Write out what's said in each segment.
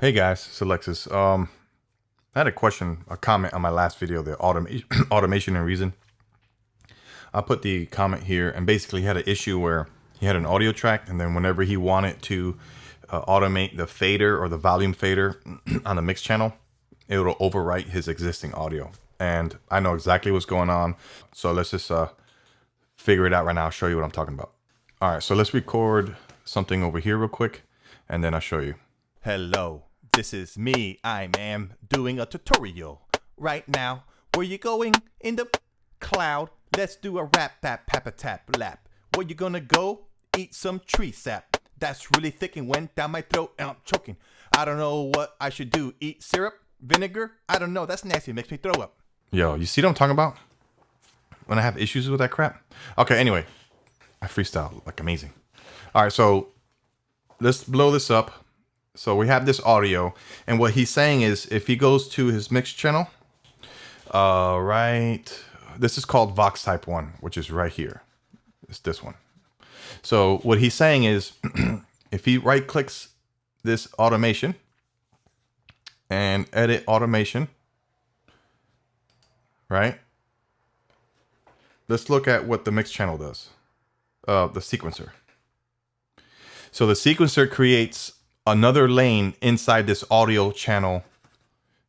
Hey guys, it's Alexis. I had a comment on my last video, the automation and reason. I put the comment here, and basically he had an issue where he had an audio track, and then whenever he wanted to automate the fader or the volume fader on the mix channel, it will overwrite his existing audio. And I know exactly what's going on, so let's just figure it out right now. I'll show you what I'm talking about. All right, so let's record something over here real quick, and then I'll show you. Hello, this is me. I am doing a tutorial right now. Where you going? In the cloud. Let's do a rap, tap, papa, tap, lap. Where you gonna go? Eat some tree sap. That's really thick and went down my throat and I'm choking. I don't know what I should do. Eat syrup? Vinegar? I don't know. That's nasty. It makes me throw up. Yo, you see what I'm talking about? When I have issues with that crap? Okay, anyway. I freestyle like amazing. All right, so let's blow this up. So we have this audio, and what he's saying is if he goes to his mix channel, this is called Vox Type 1, which is right here. It's this one. So what he's saying is if he right clicks this automation and edit automation, right? Let's look at what the mix channel does. The sequencer. So the sequencer creates another lane inside this audio channel.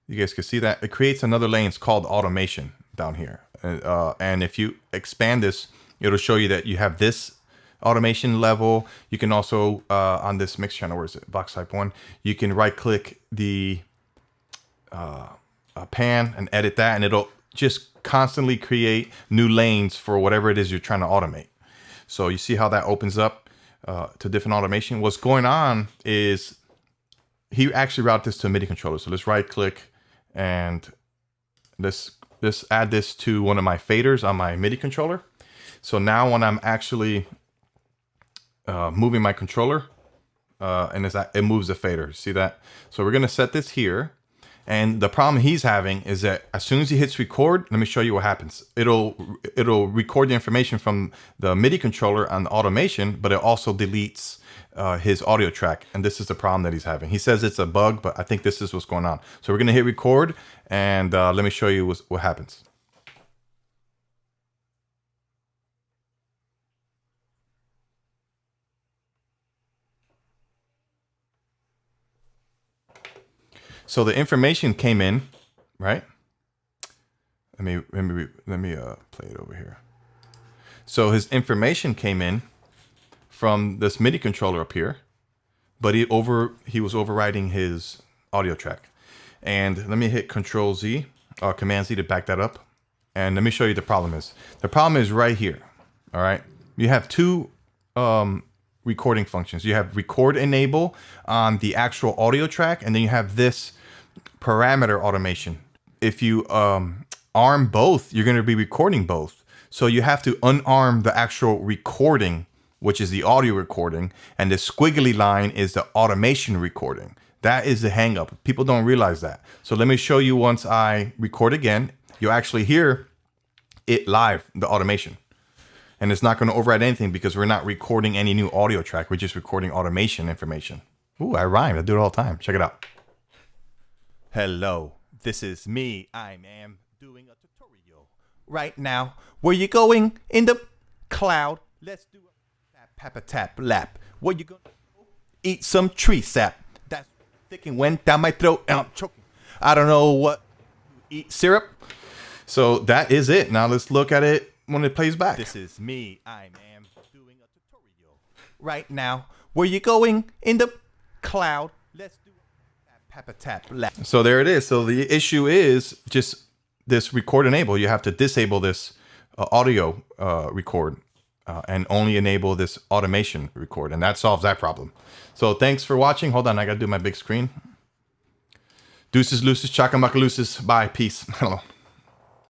You guys can see that it creates another lane. It's called automation down here. And if you expand this, it'll show you that you have this automation level. You can also, on this mix channel, where is it? Vox Type 1. You can right click the pan and edit that, and it'll just constantly create new lanes for whatever it is you're trying to automate. So you see how that opens up to different automation. What's going on is he actually routed this to a MIDI controller. So let's right click and let's add this to one of my faders on my MIDI controller. So now when I'm actually moving my controller, it moves the fader. See that? So we're gonna set this here. And the problem he's having is that as soon as he hits record, let me show you what happens. It'll record the information from the MIDI controller on the automation, but it also deletes his audio track. And this is the problem that he's having. He says it's a bug, but I think this is what's going on. So we're gonna hit record, and let me show you what happens. So the information came in, right? Let me play it over here. So his information came in from this MIDI controller up here, but he was overriding his audio track. And let me hit Command Z to back that up. And let me show you the problem is. The problem is right here. All right. You have two recording functions. You have record enable on the actual audio track, and then you have this parameter automation. If you arm both, you're going to be recording both. So you have to unarm the actual recording, which is the audio recording, and the squiggly line is the automation recording. That is the hang up. People don't realize that. So let me show you once I record again. You'll actually hear it live, the automation. And it's not going to override anything because we're not recording any new audio track. We're just recording automation information. Ooh, I rhyme. I do it all the time. Check it out. Hello, this is me. I am doing a tutorial right now. Where you going? In the cloud. Let's do a papa, tap, lap. Where you gonna go? Eat some tree sap. That's thick and went down my throat and I'm choking. I don't know what. Eat syrup? So that is it. Now let's look at it when it plays back. This is me. I am doing a tutorial right now. Where you going? In the cloud. Let's do a papa, tap, lap. So there it is. So the issue is just this record enable. You have to disable this audio record and only enable this automation record, and that solves that problem. So thanks for watching. Hold on, I gotta do my big screen. Deuces, looses, chakamaka looses. Bye, peace. Hello.